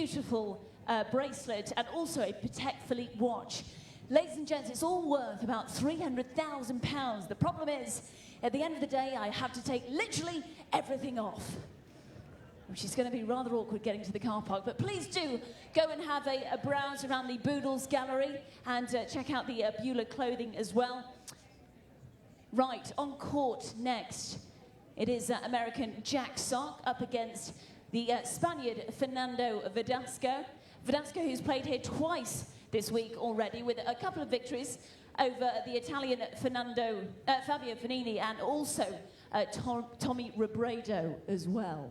beautiful bracelet and also a Patek Philippe watch. Ladies and gents, it's all worth about £300,000. The problem is, at the end of the day, I have to take literally everything off, which is going to be rather awkward getting to the car park. But please do go and have a browse around the Boodles Gallery and check out the Beulah clothing as well. Right, on court next, it is American Jack Sock up against the Spaniard Fernando Verdasco. Verdasco, who's played here twice this week already with a couple of victories over the Italian Fabio Fognini and also Tommy Robredo as well.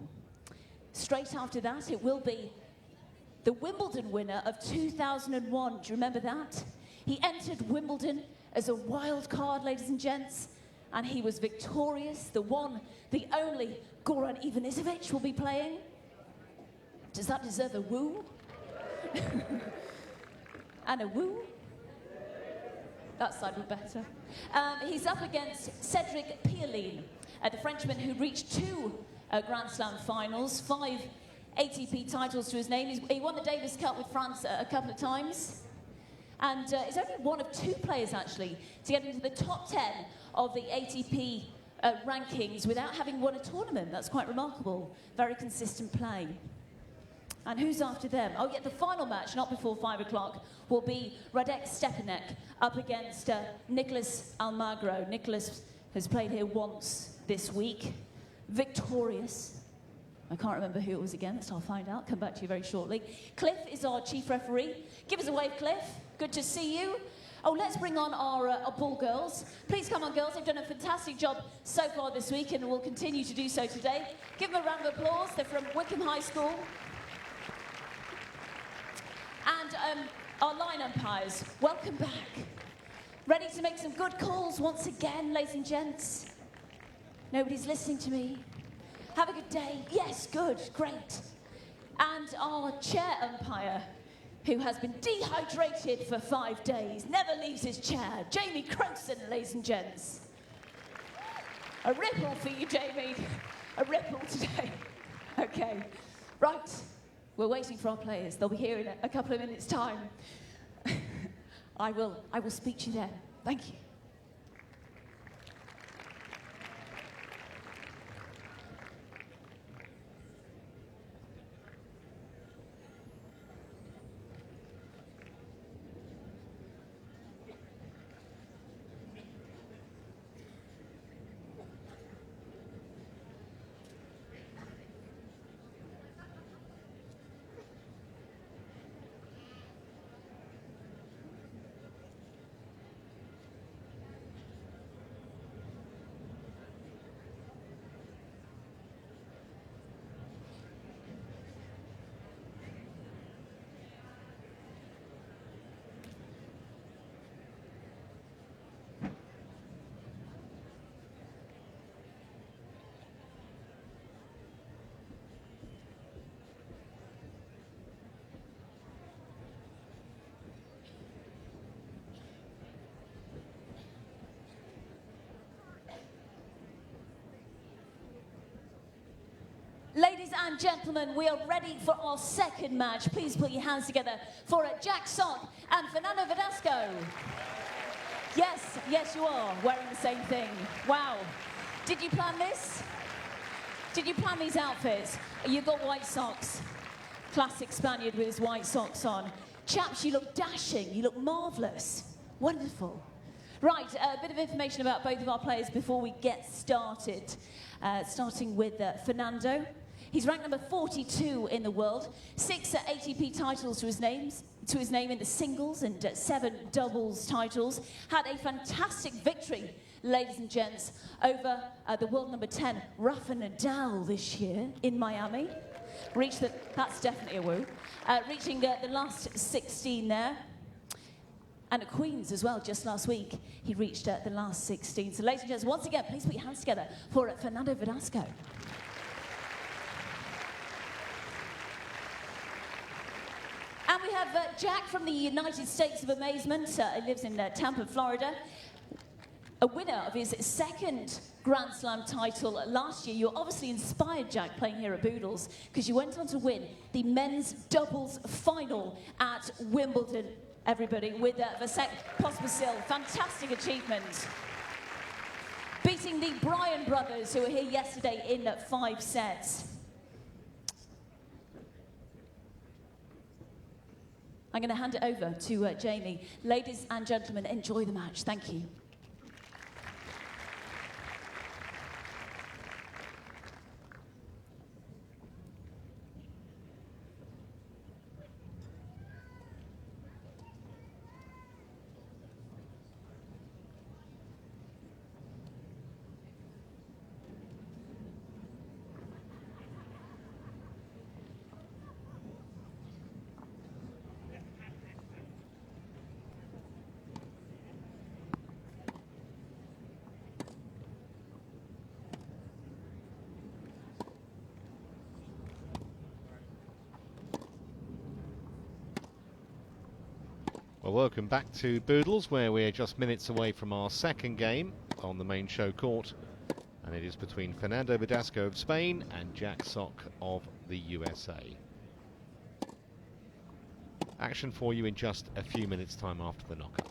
Straight after that, it will be the Wimbledon winner of 2001. Do you remember that? He entered Wimbledon as a wild card, ladies and gents, and he was victorious. The one, the only Goran Ivanisevic will be playing. Does that deserve a woo? And a woo? That side would better. He's up against Cedric Pioline, the Frenchman who reached 2 Grand Slam finals, 5 ATP titles to his name. He won the Davis Cup with France a couple of times. And is only one of 2 players, actually, to get into the top 10 of the ATP rankings without having won a tournament. That's quite remarkable. Very consistent play. And who's after them? Oh, yeah, the final match, not before 5 o'clock, will be Radek Stepanek up against Nicolas Almagro. Nicolas has played here once this week. Victorious. I can't remember who it was against. I'll find out. Come back to you very shortly. Cliff is our chief referee. Give us a wave, Cliff. Good to see you. Oh, let's bring on our ball girls. Please come on, girls. They've done a fantastic job so far this week and will continue to do so today. Give them a round of applause. They're from Wickham High School. And our line umpires, welcome back. Ready to make some good calls once again, ladies and gents? Nobody's listening to me. Have a good day. Yes, good, great. And our chair umpire, who has been dehydrated for 5 days, never leaves his chair, Jamie Crowson, ladies and gents. A ripple for you, Jamie. A ripple today. Okay, right. We're waiting for our players. They'll be here in a couple of minutes' time. I will speak to you then. Thank you. Ladies and gentlemen, we are ready for our second match. Please put your hands together for Jack Sock and Fernando Verdasco. Yes, yes you are, wearing the same thing. Wow. Did you plan this? Did you plan these outfits? You've got white socks. Classic Spaniard with his white socks on. Chaps, you look dashing, you look marvellous. Wonderful. Right, a bit of information about both of our players before we get started. Starting with Fernando. He's ranked number 42 in the world, 6 ATP titles to his name in the singles and 7 doubles titles. Had a fantastic victory, ladies and gents, over the world number 10, Rafa Nadal this year in Miami. That's definitely a woo. Reaching the last 16 there. And at Queen's as well, just last week, he reached the last 16. So ladies and gents, once again, please put your hands together for Fernando Verdasco. And we have Jack from the United States of Amazement. He lives in Tampa, Florida. a winner of his second Grand Slam title last year. You're obviously inspired, Jack, playing here at Boodles, because you went on to win the men's doubles final at Wimbledon, everybody, with Vasek Pospisil. Fantastic achievement. Beating the Bryan brothers, who were here yesterday in 5 sets. I'm going to hand it over to Jamie. Ladies and gentlemen, enjoy the match. Thank you. Well, welcome back to Boodles, where we're just minutes away from our second game on the main show court. And it is between Fernando Verdasco of Spain and Jack Sock of the USA. Action for you in just a few minutes' time after the knockout.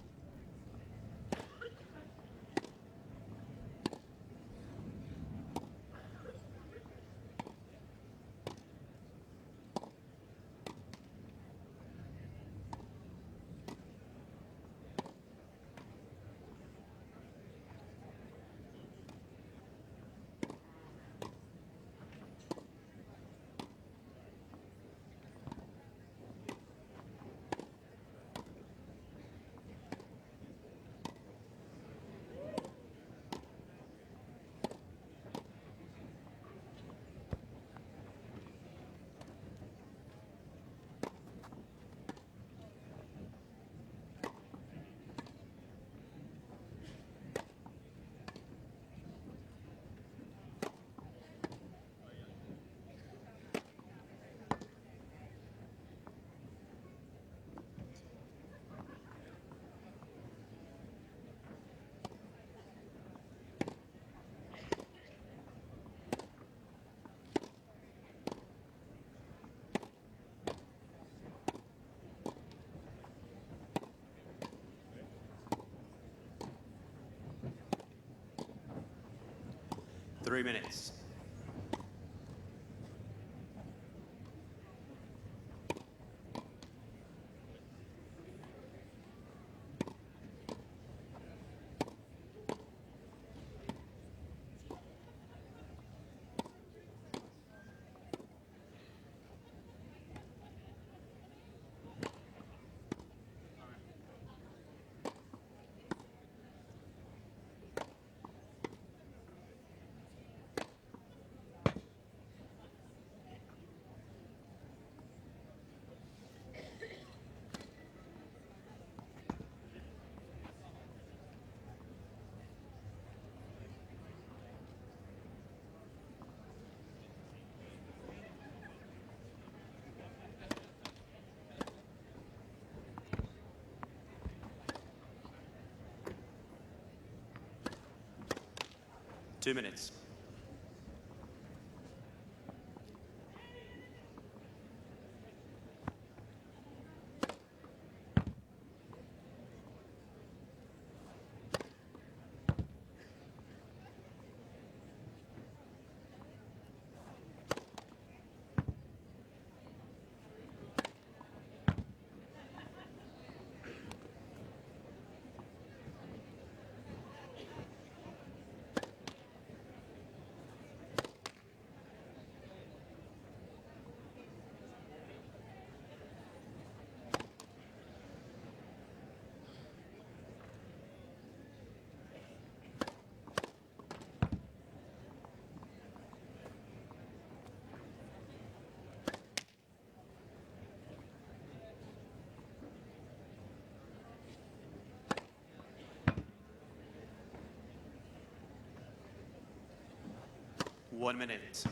Three minutes. Two minutes. One minute.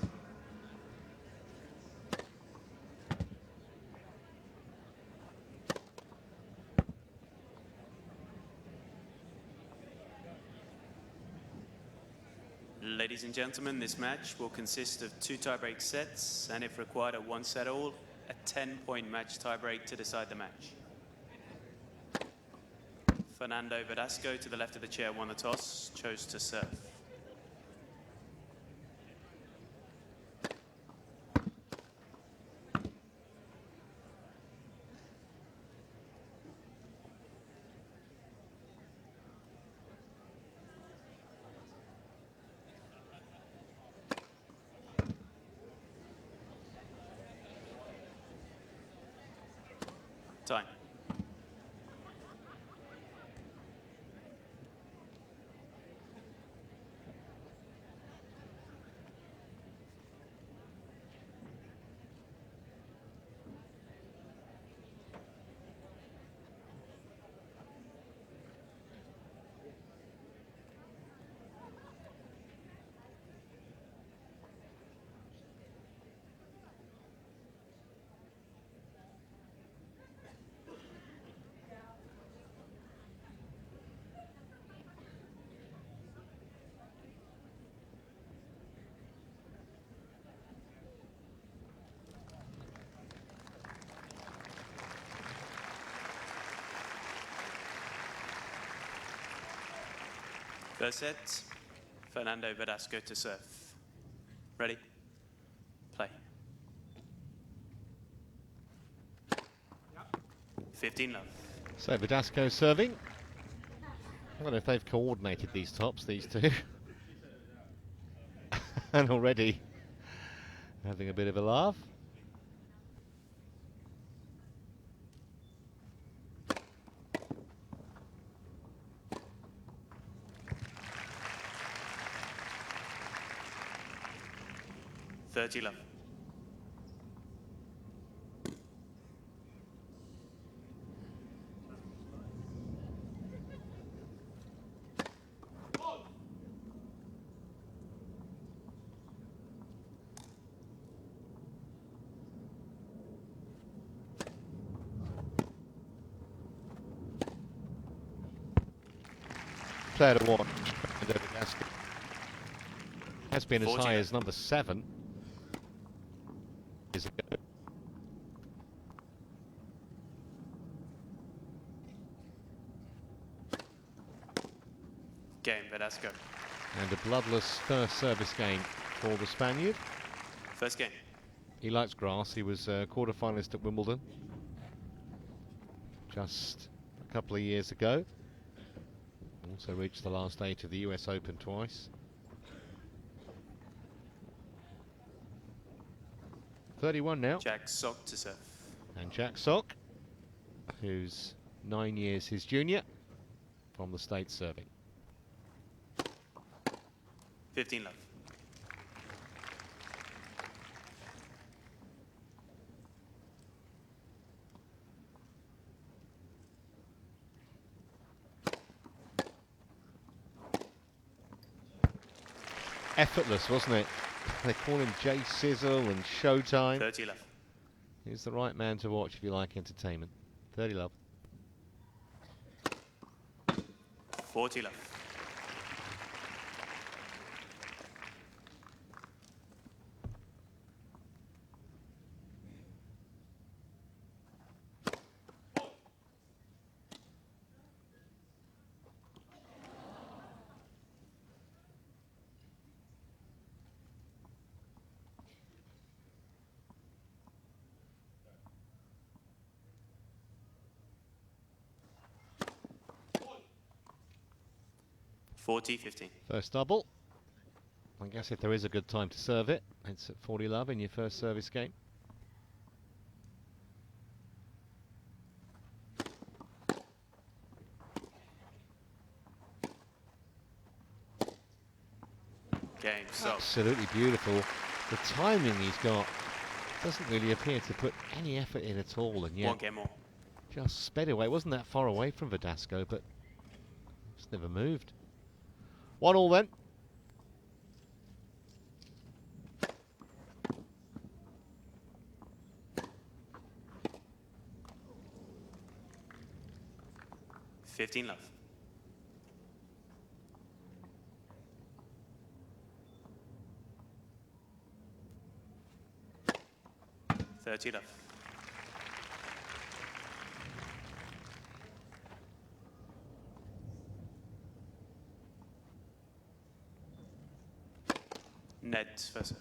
Ladies and gentlemen, this match will consist of 2 tiebreak sets, and if required, a 1-set-all, a 10-point match tiebreak to decide the match. Fernando Verdasco, to the left of the chair, won the toss, chose to serve. Time. First set, Fernando Verdasco to serve. Ready? Play. 15 love. So Verdasco serving. I don't know if they've coordinated these tops, these two. And already having a bit of a laugh. $30 love. Player to watch. Fernando Verdasco has been as 40 high love. as number 7. Years ago. Game, Verdasco. And a bloodless first service game for the Spaniard. First game. He likes grass. He was a quarter-finalist at Wimbledon just a couple of years ago. Also reached the last 8 of the US Open twice. 31 now. Jack Sock to serve. And Jack Sock, who's 9 years his junior, from the States serving. 15 love. Effortless, wasn't it? They call him Jay Sizzle and Showtime. 30 love. He's the right man to watch if you like entertainment. 30 love. 40 love. $40-15. First double. I guess if there is a good time to serve it, it's at 40 love in your first service game. Game, so. Absolutely beautiful. The timing he's got doesn't really appear to put any effort in at all, and yet One game more. just sped away. It wasn't that far away from Verdasco, but just never moved. 1-1 then. $15 love. 30 love. Net for serve.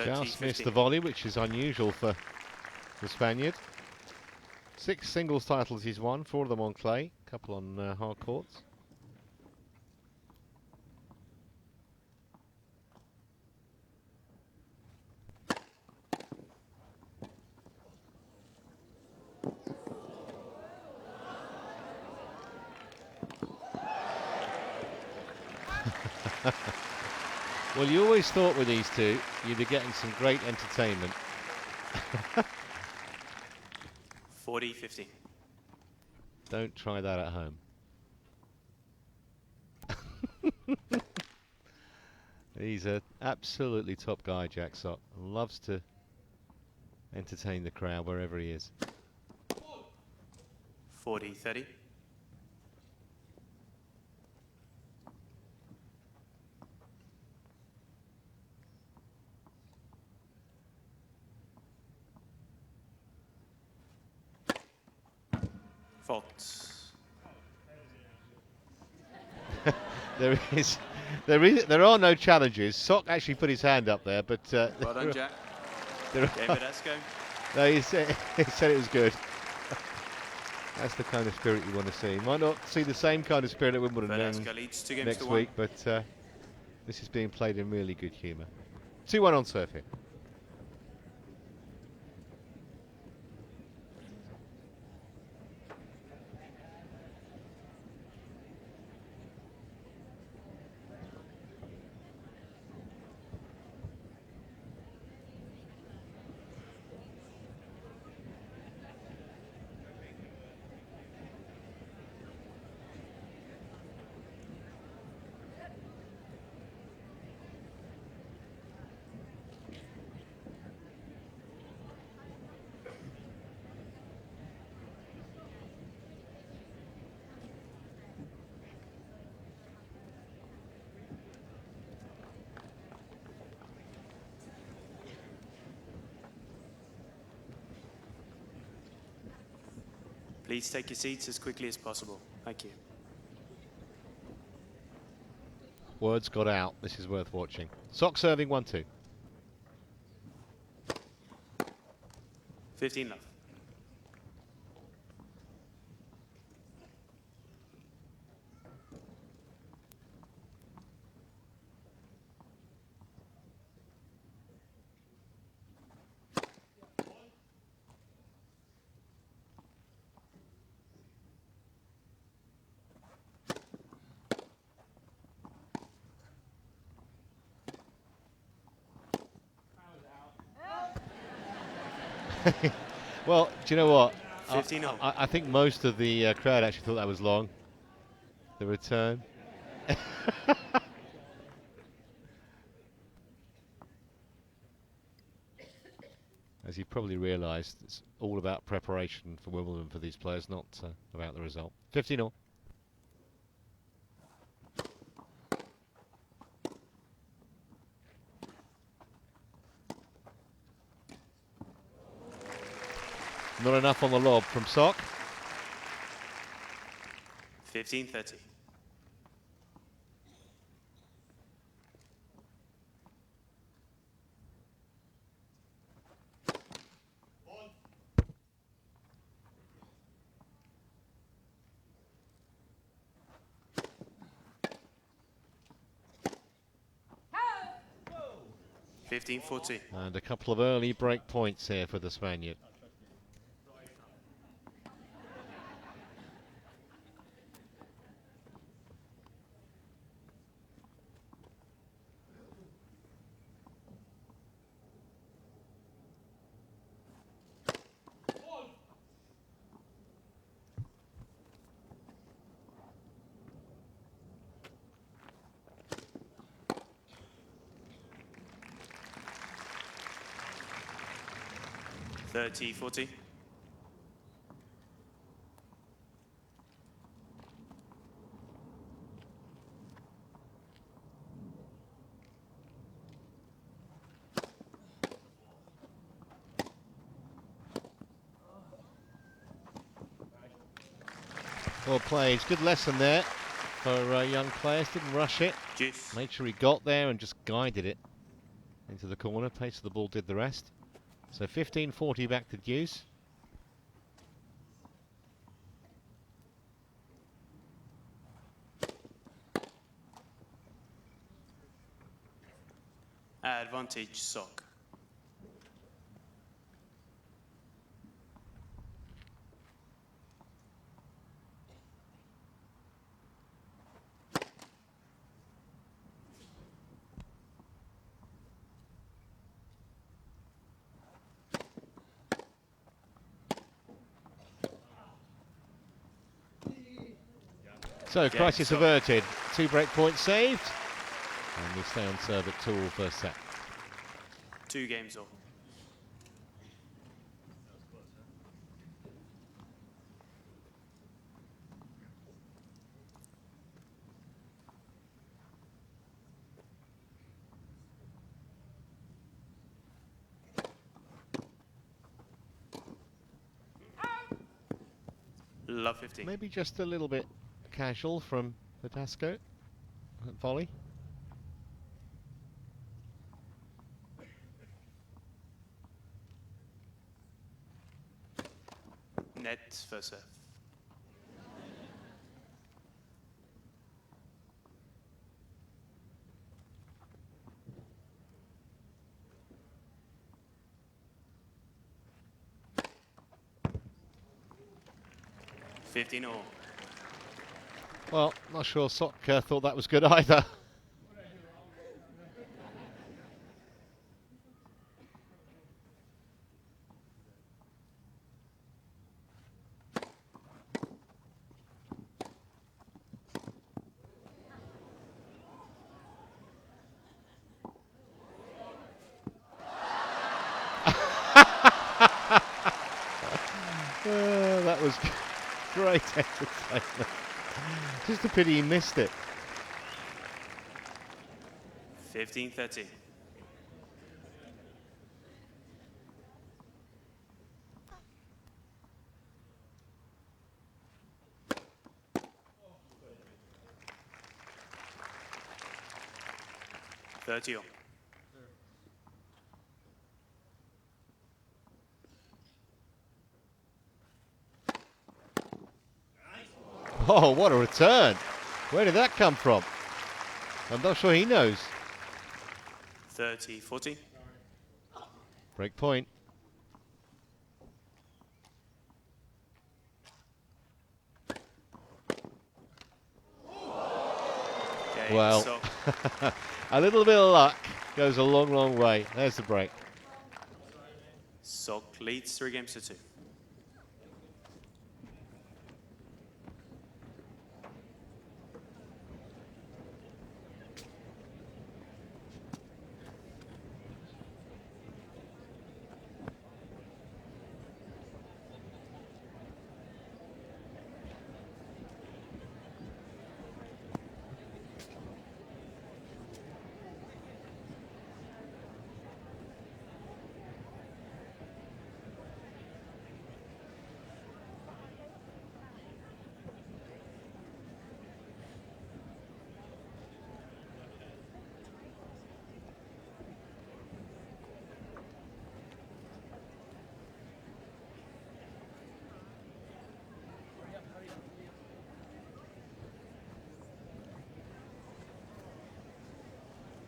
Just missed the volley, which is unusual for the Spaniard. 6 singles titles he's won, 4 of them on clay, a couple on hard courts. Well, you always thought with these two, you'd be getting some great entertainment. 40-15. Don't try that at home. He's an absolutely top guy, Jack Sock. Loves to entertain the crowd wherever he is. 40-30. Fault. There are no challenges. Sock actually put his hand up there, but Well done, Jack. Verdasco. No, he said it was good. That's the kind of spirit you want to see. Might not see the same kind of spirit at Wimbledon next week, but this is being played in really good humour. 2-1 on serve here. Please take your seats as quickly as possible. Thank you. Words got out. This is worth watching. Sock serving 1-2. 15 love. Well, do you know what? 15 all. I think most of the crowd actually thought that was long. The return. As you probably realised, it's all about preparation for Wimbledon for these players, not about the result. 15 all. Not enough on the lob from Sock. 15-30. Go! 15-14. And a couple of early break points here for the Spaniard. 30-40. Well played. Good lesson there for young players. Didn't rush it. Juice. Made sure he got there and just guided it into the corner. Pace of the ball did the rest. So 15-40 back to deuce. Advantage sock. So crisis averted. 2 break points saved. And we stay on serve at 2 all first set. 2 games all. Love 15. Maybe just a little bit casual from Verdasco at volley. Net for serve. $15 all. Well, not sure Sock thought that was good either. That was great entertainment. Just a pity he missed it. 15-30. $30 all. Oh, what a return. Where did that come from? I'm not sure he knows. 30-40. Break point. Okay, Well, so a little bit of luck goes a long, long way. There's the break. Sock leads 3 games to 2.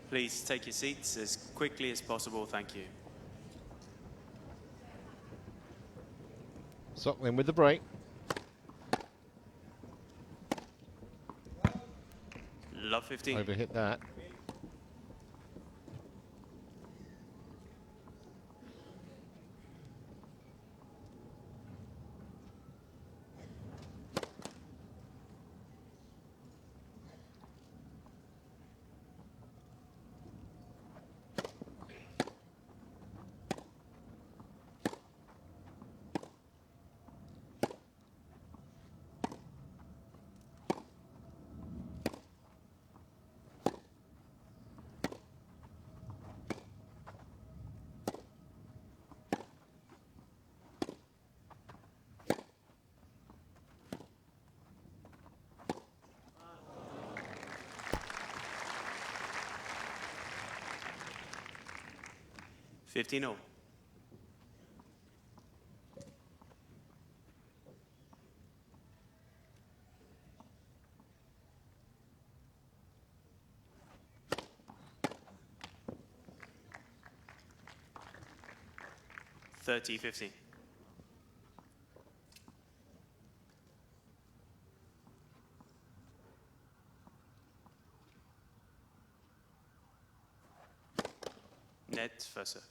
Please take your seats as quickly as possible, thank you. Sockling with the break. Love 15. Overhit that. 15 all. $30-15. Net first serve.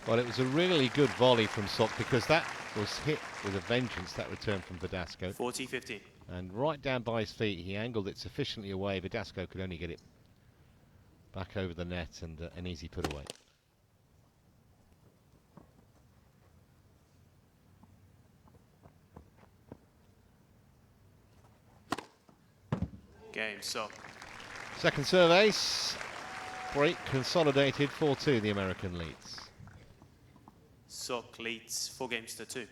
Well, it was a really good volley from Sok because that was hit with a vengeance, that return from Verdasco. 40-15. And right down by his feet, he angled it sufficiently away. Verdasco could only get it back over the net and an easy put away. Game, Sok. Second serve ace. Break consolidated 4-2, the American leads. Sok leads 4-2.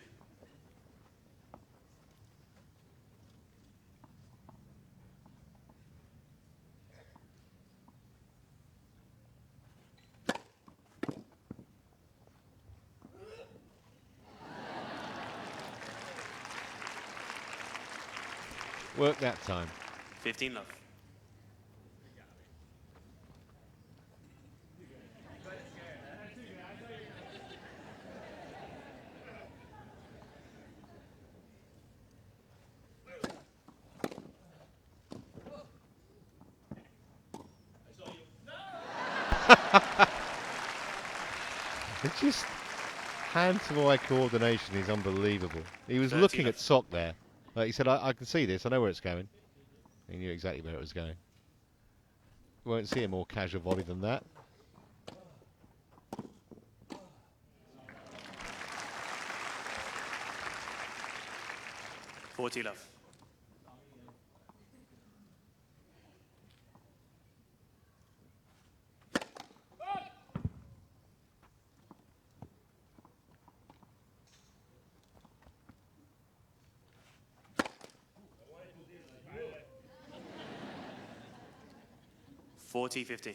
Work that time. 15 love. It's just hand-to-eye coordination is unbelievable. He was 30 looking left. at Sok there. He said, I can see this, I know where it's going. He knew exactly where it was going. Won't see a more casual volley than that. $40 love. $40-15.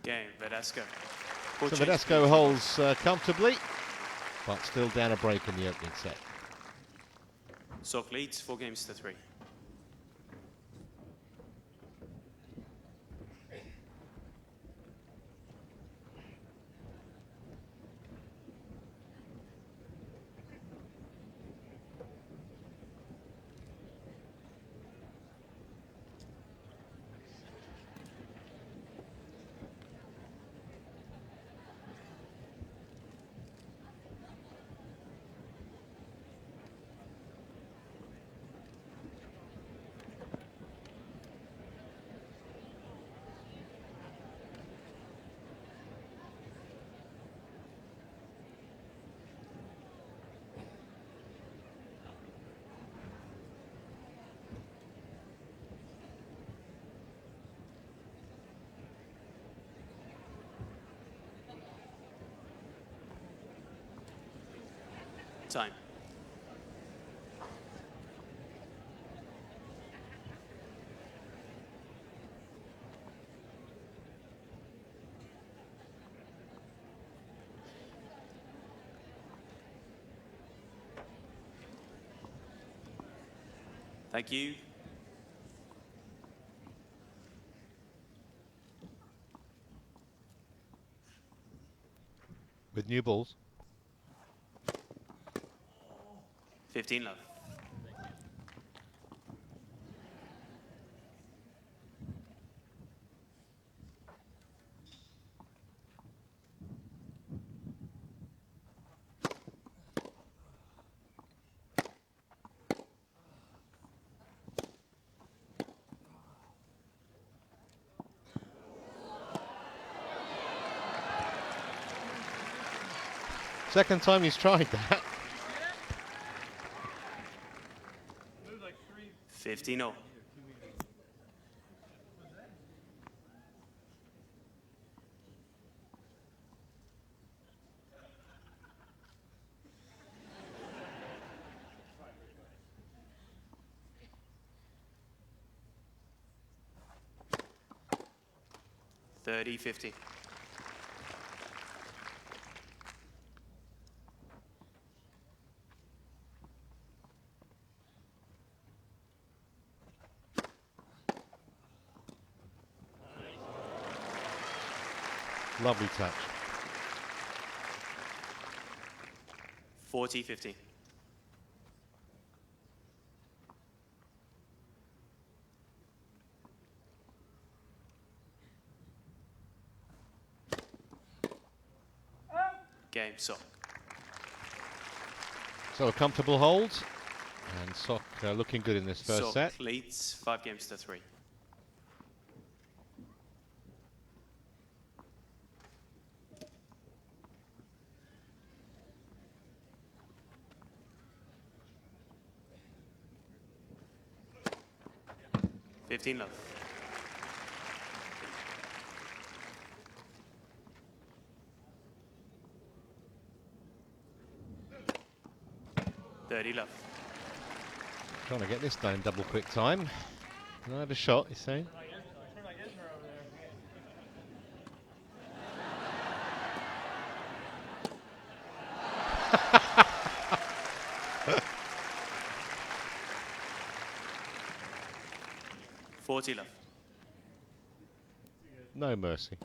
Game, Verdasco. So Verdasco holds comfortably, but still down a break in the opening set. Sok leads 4-3. Time. Thank you. With new balls. 15 love. Second time he's tried that. 15-0. $30-50. Lovely touch. 40-50. Game, Sock. So a comfortable hold, and Sock looking good in this first Sock set. leads 5-3. $15 love. $30 love. Trying to get this done in double quick time. Can I have a shot, you saying? $40 love. No mercy.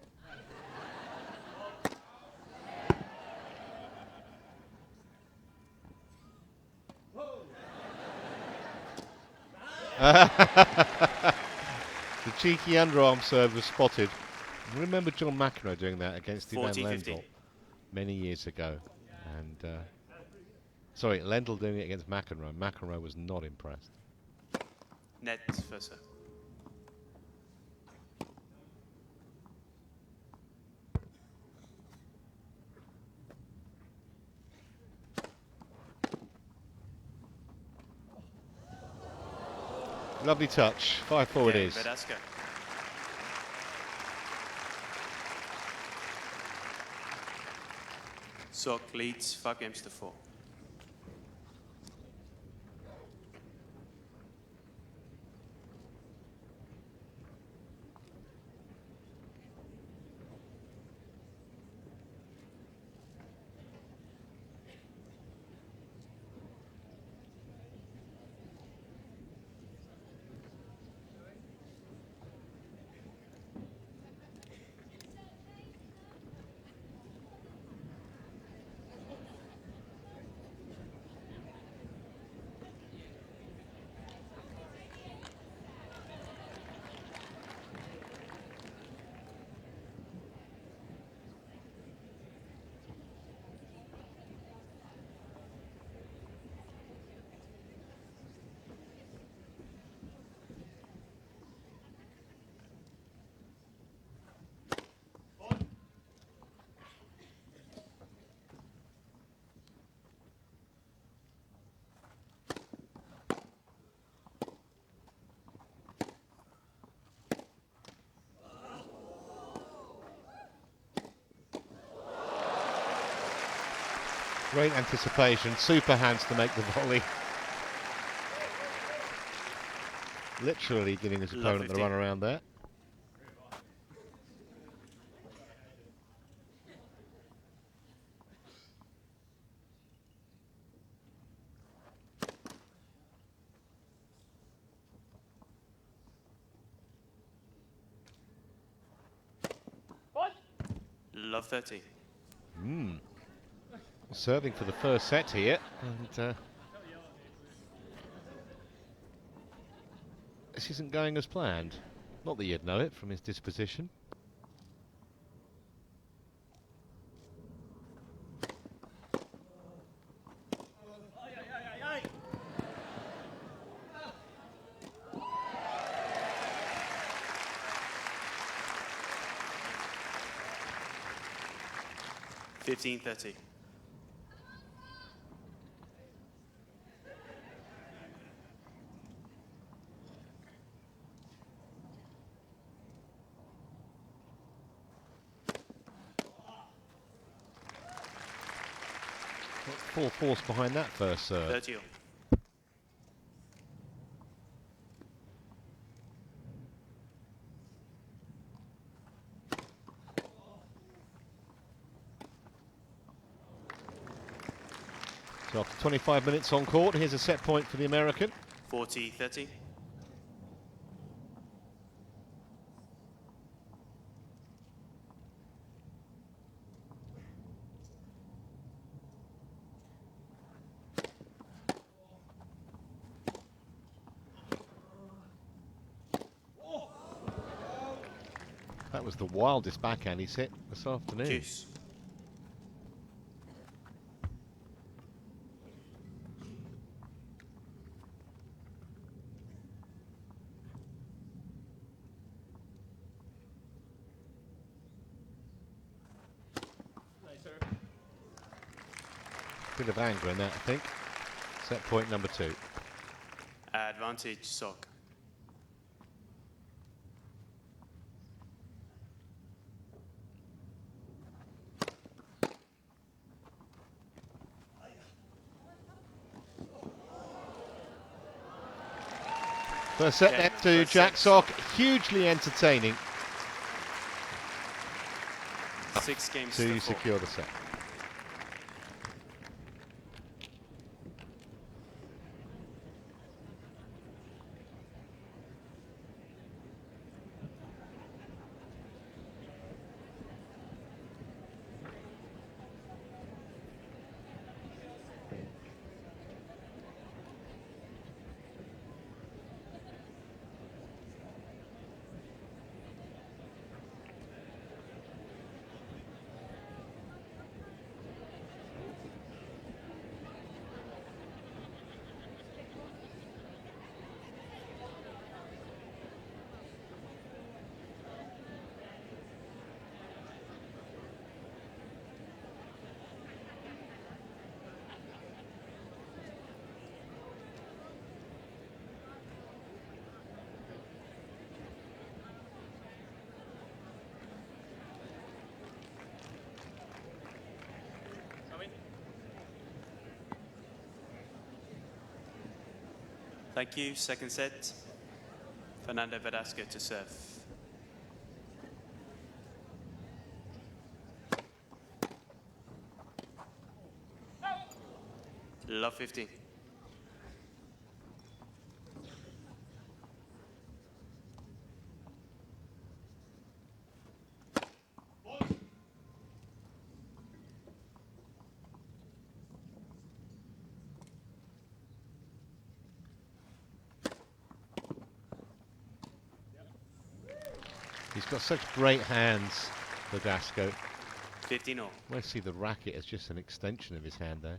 The cheeky underarm serve was spotted. I remember John McEnroe doing that against Ivan 40-50. Lendl many years ago. And sorry, Lendl doing it against McEnroe. McEnroe was not impressed. Net for serve. Lovely touch. 5-4 it is. Verdasco. Sock leads 5-4. Great anticipation. Super hands to make the volley. Literally giving his opponent the run around there. Love 30. Serving for the first set here. And this isn't going as planned. Not that you'd know it from his disposition. $15-30. full force behind that first serve. 30 all. So after 25 minutes on court, here's a set point for the American. 40-30. That was the wildest backhand he's hit this afternoon. Juice. Bit of anger in that, I think. Set point number 2. Advantage sock. First set net to Jack Sock, hugely entertaining 6 games to to 4. secure the set. Thank you. Second set. Fernando Verdasco to serve. Love 15. He's got such great hands, Verdasco. 15 all. I see the racket as just an extension of his hand there.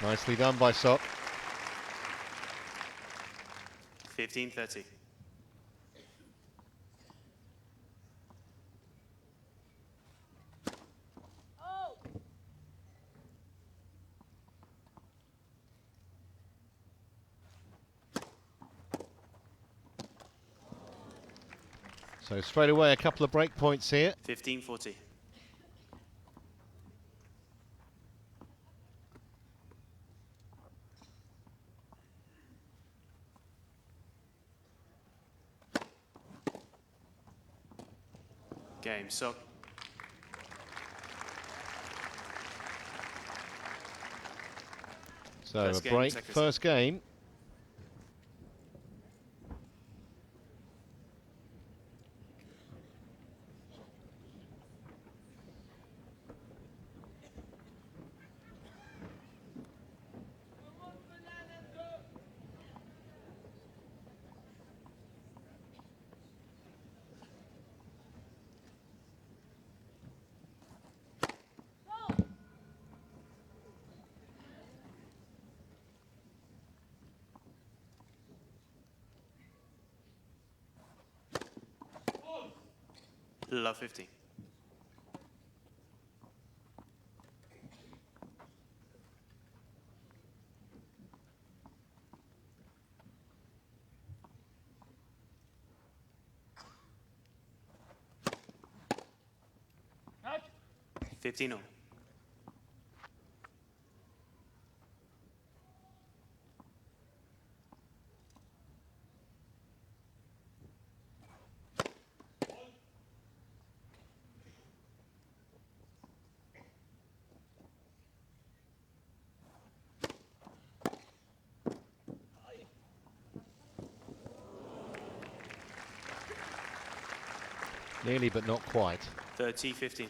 Nicely done by Sock. 15-30. So straight away a couple of break points here. 15-40. Game, Sock. So First a game, break, second first game. Love 15. 15 all. Nearly, but not quite. 30-15.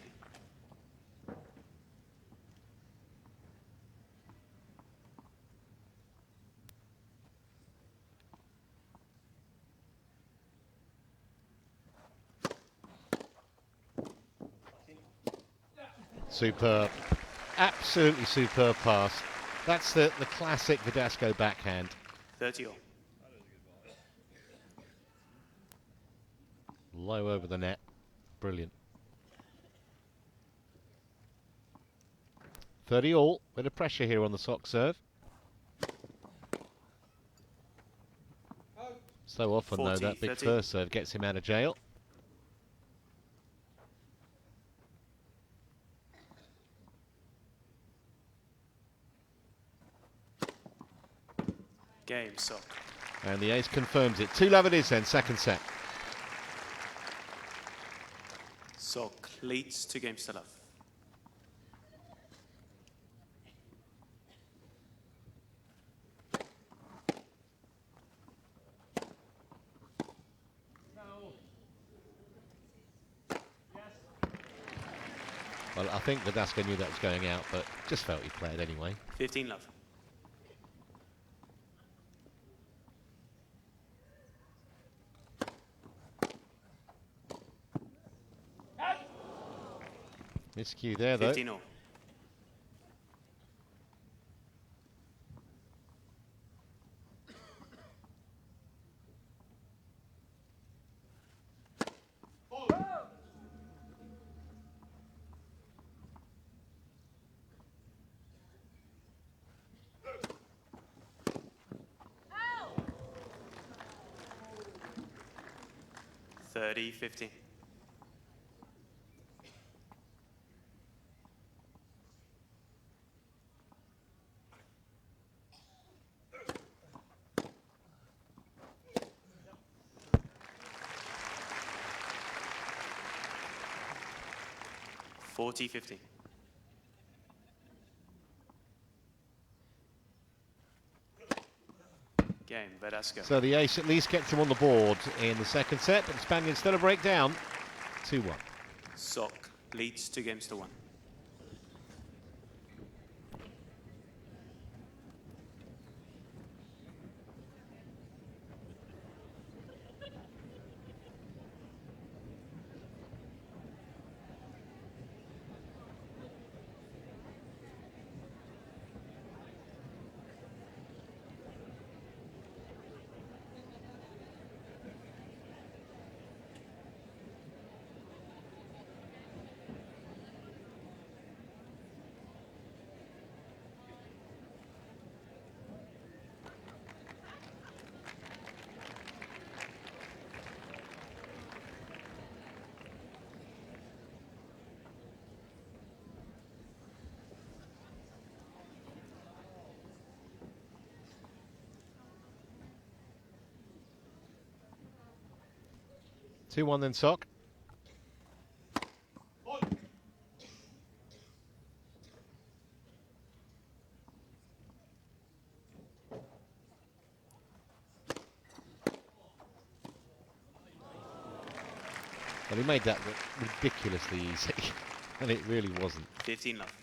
Superb. Absolutely superb pass. That's the classic Verdasco backhand. 30 all. Low over the net. Brilliant. 30 all. Bit of pressure here on the sock serve. So often, 40, though, that big 30. first serve gets him out of jail. Game, sock. And the ace confirms it. 2-love it is then, second set. Sock leads 2 games to love. Well, I think Verdasco knew that was going out, but just felt he played anyway. 15 love. Miscue there, though. 15 all. Out. 30-15. $40-15. Game, Verdasco. So the ace at least gets him on the board in the second set, but the Spaniards still a break down. 2-1. Sock leads 2 games to 1. Two one then, Sock. Well, he made that ridiculously easy, and it really wasn't. 15 love.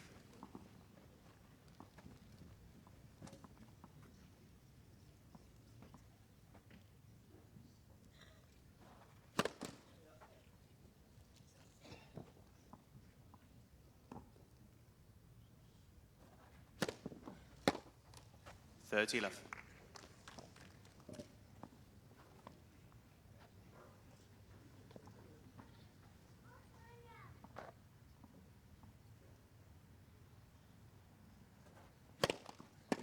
$30 love.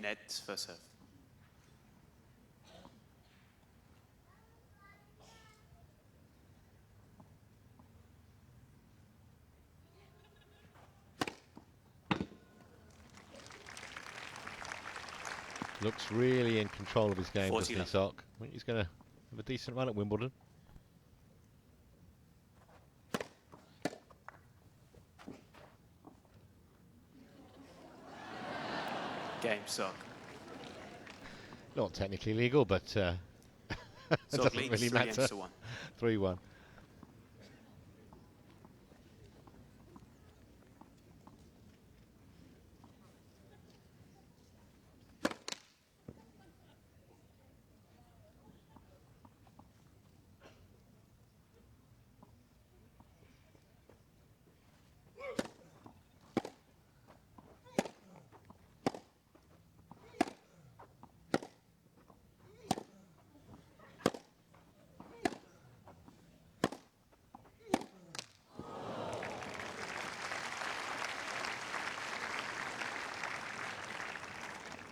Net for serve. Looks really in control of his game, 40 doesn't he, left. Sock? I think he's going to have a decent run at Wimbledon. Game, Sock. Not technically legal, but it Sock doesn't leads really 3 matter. games to 1. 3-1.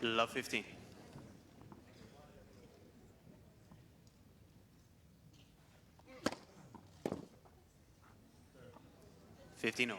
Love 15. $15 all.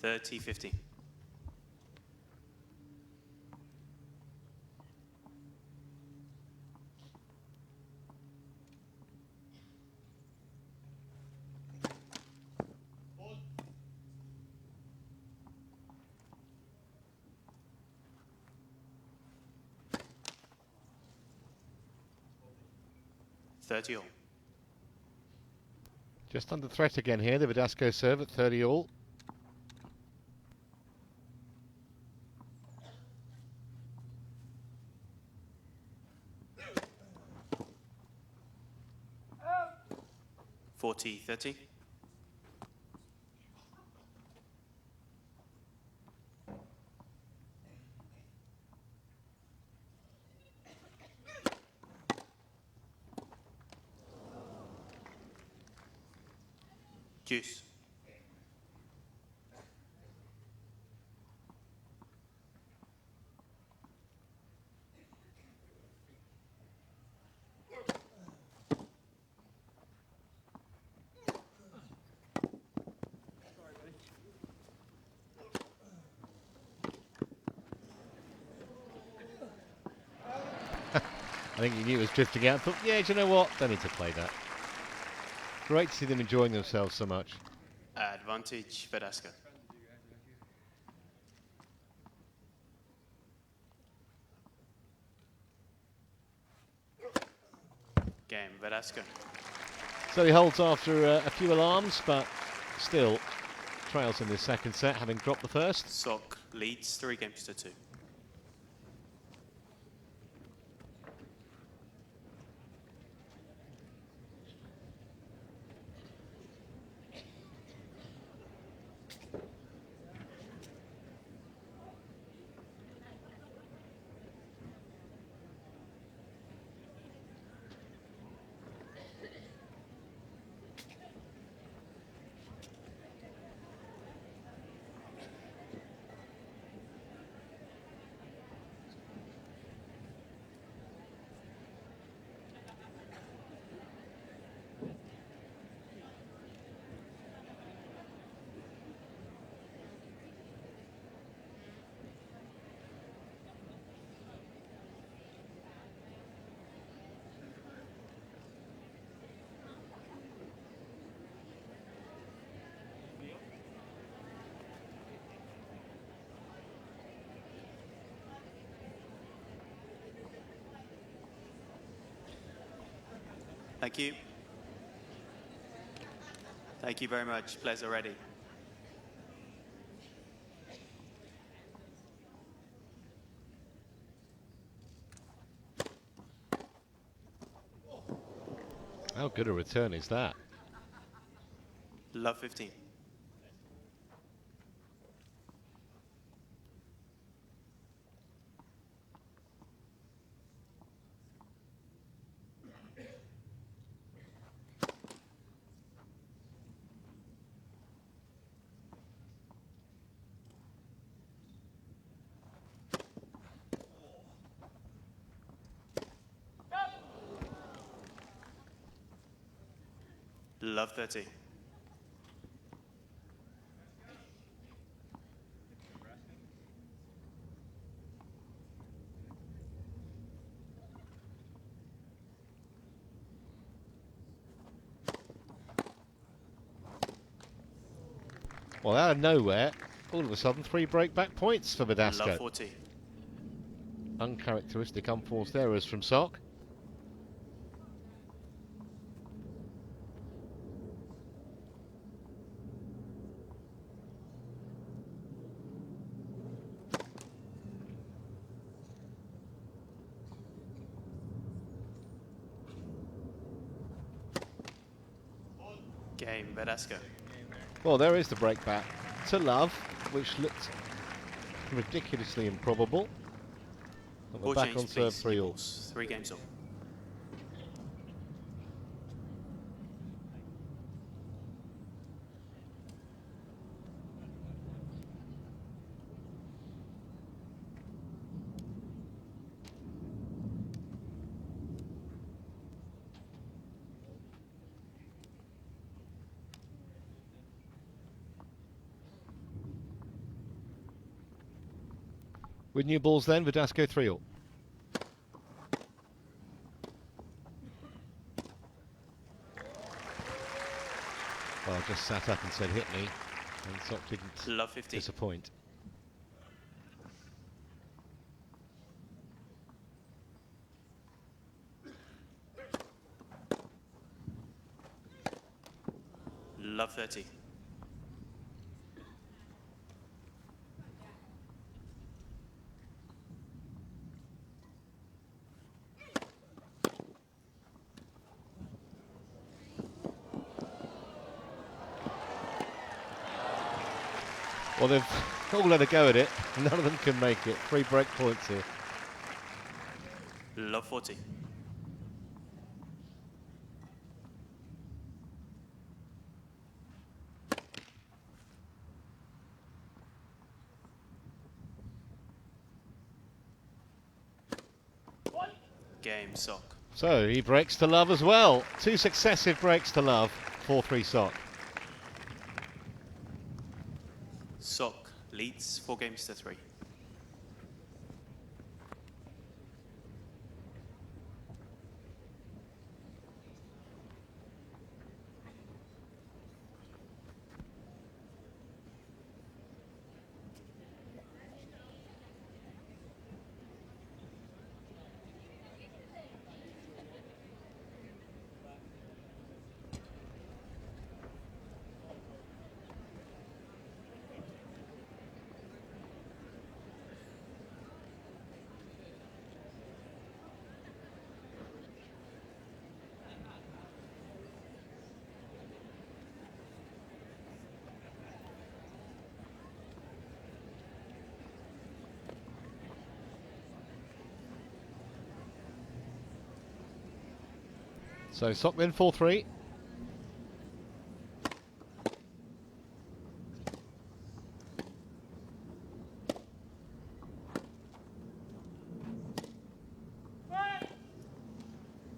$30-15. $30 all. Just under threat again here, the Verdasco serve at 30 all. Out. 40-30. Juice. I think he knew it was drifting out. Thought, yeah, do you know what? Don't need to play that. Great to see them enjoying themselves so much. Advantage, Verdasco. Game, Verdasco. So he holds after a few alarms, but still trails in the second set, having dropped the first. Sock leads 3 games to 2. Thank you. Thank you very much. Players are ready. How good a return is that? Love 15. Love 30. Well, out of nowhere, all of a sudden, 3 break-back points for Verdasco. Love 40. Uncharacteristic unforced errors from Sock. Game, Verdasco. Well, there is the breakback to Love, which looked ridiculously improbable. And we're back on serve 3-all. 3 games all. With new balls then, Verdasco 3-all. Well, just sat up and said hit me, and Sock didn't Love 50. disappoint. Love 30. Well, they've all had a go at it. None of them can make it. 3 break points here. Love 40. Game, Sock. So he breaks to Love as well. 2 successive breaks to Love. 4-3 Sock. Sock leads 4 games to 3. So Sock then 4-3.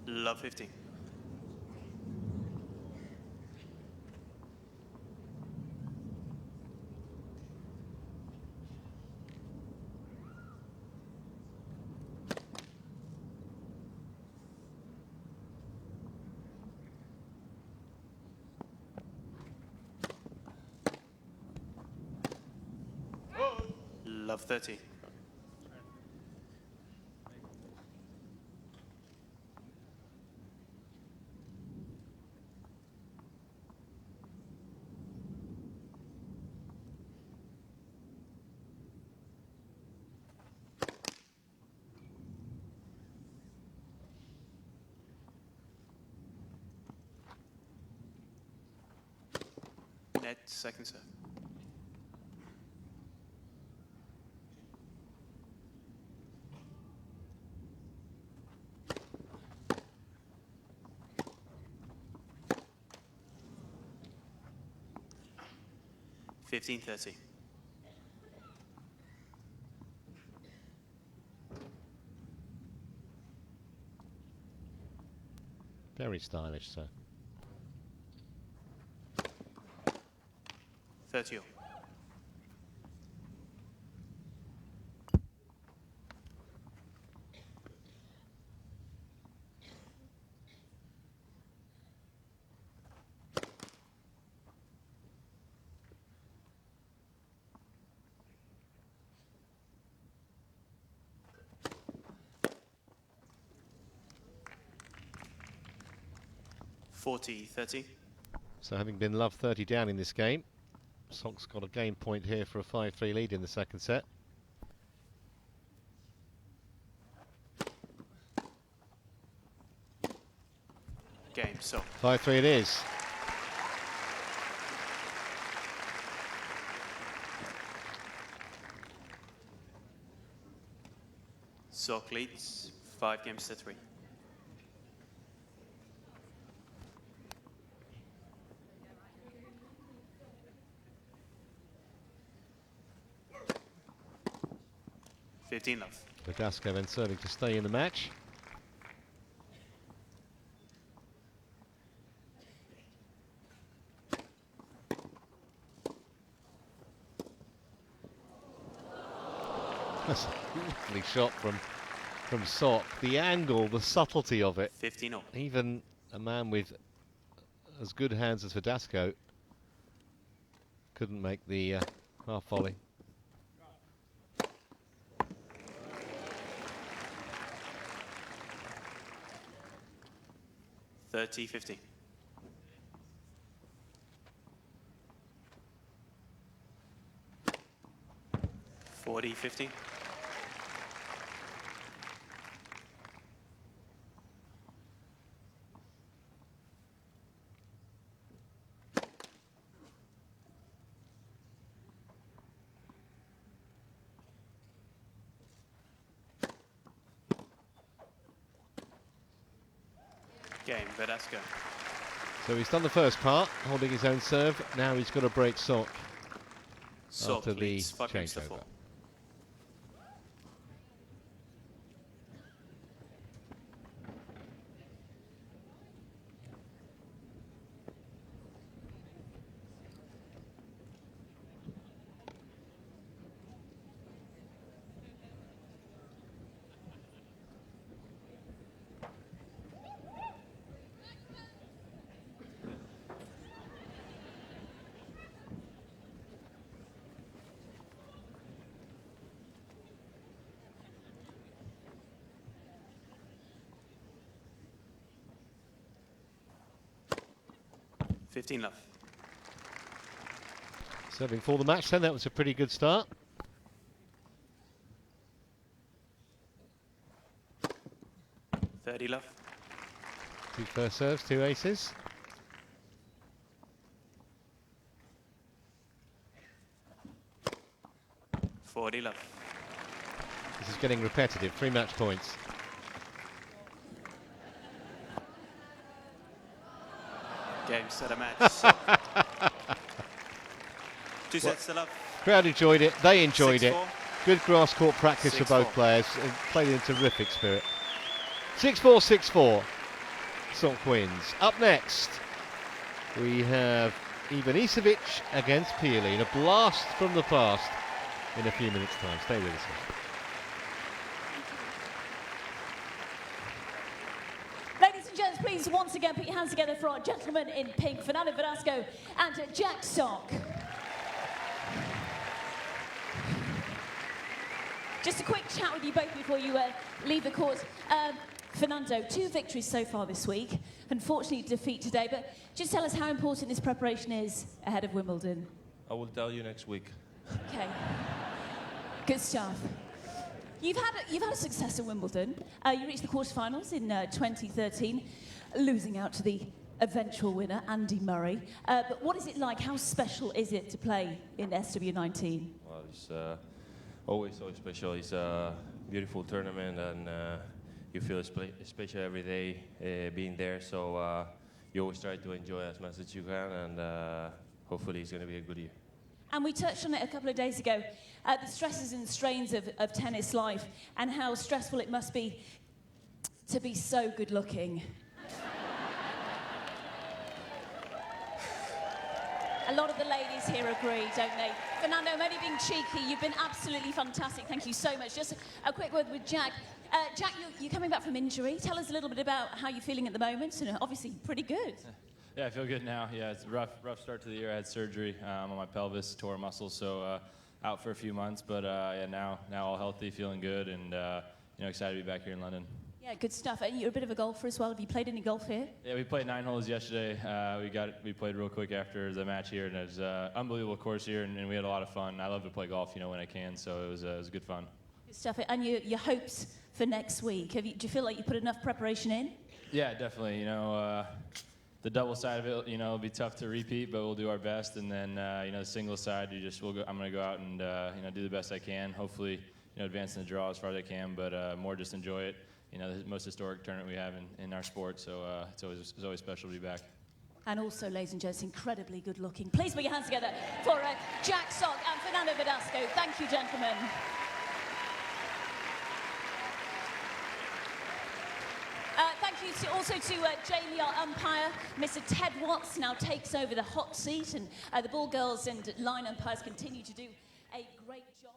Love 50. Love 30. Net, second serve. Fifteen 30. Very stylish, sir. 30 all. .40-30. So having been love 30 down in this game, Sock's got a game point here for a 5-3 lead in the second set. Game, so 5-3 it is. Sock leads 5-3. .15 love. Verdasco then serving to stay in the match. That's a lovely shot from Sock. The angle, the subtlety of it. 15 all. Even a man with as good hands as Verdasco couldn't make the half volley. .30-15. .40-15. Game, Verdasco. So he's done the first part, holding his own serve. Now he's got to break Sock Sock after the leads 5-4. changeover. .15 love. Serving for the match then, that was a pretty good start. .30 love. Two first serves, two aces. .40 love. This is getting repetitive, 3 match points. Game, set, a match. Sock. 2 sets to love. Crowd enjoyed it, they enjoyed it. 6-4. Good grass court practice for both 6-4. players, and played in a terrific spirit. 6-4, 6-4. Sock wins. Up next, we have Ivanisevic against Pielin. A blast from the past in a few minutes' time. Stay with us. Ladies and gents, please once again put your hands together for our gentleman in pink, Fernando Verdasco and Jack Sock. Just a quick chat with you both before you leave the court. Fernando, 2 victories so far this week. Unfortunately, defeat today, but just tell us how important this preparation is ahead of Wimbledon. I will tell you next week. Okay. Good stuff. You've had a success at Wimbledon. You reached the quarterfinals in 2013, losing out to the eventual winner, Andy Murray. But what is it like? How special is it to play in SW19? Well, it's always so special. It's a beautiful tournament, and you feel special every day being there. So you always try to enjoy as much as you can, and hopefully it's going to be a good year. And we touched on it a couple of days ago, the stresses and strains of tennis life, and how stressful it must be to be so good looking. A lot of the ladies here agree, don't they? Fernando, I'm only being cheeky. You've been absolutely fantastic. Thank you so much. Just a quick word with Jack. Jack, you're coming back from injury. Tell us a little bit about how you're feeling at the moment. And obviously, pretty good. Yeah, I feel good now. Yeah, it's a rough start to the year. I had surgery on my pelvis, tore a muscle, so out for a few months. But yeah, now all healthy, feeling good, and excited to be back here in London. Yeah, good stuff. And you're a bit of a golfer as well. Have you played any golf here? Yeah, we played 9 holes yesterday. We played real quick after the match here, and it was an unbelievable course here, and we had a lot of fun. I love to play golf, when I can, so it was good fun. Good stuff. And your hopes for next week? Do you feel like you put enough preparation in? Yeah, definitely. The double side of it, it'll be tough to repeat, but we'll do our best. And then, the single side, I'm going to go out and do the best I can. Hopefully, advance in the draw as far as I can, but more just enjoy it. The most historic tournament we have in our sport, so it's always special to be back. And also, ladies and gents, incredibly good looking. Please put your hands together for Jack Sock and Fernando Verdasco. Thank you, gentlemen. Thank you also to Jamie, our umpire. Mr. Ted Watts now takes over the hot seat, and the ball girls and line umpires continue to do a great job.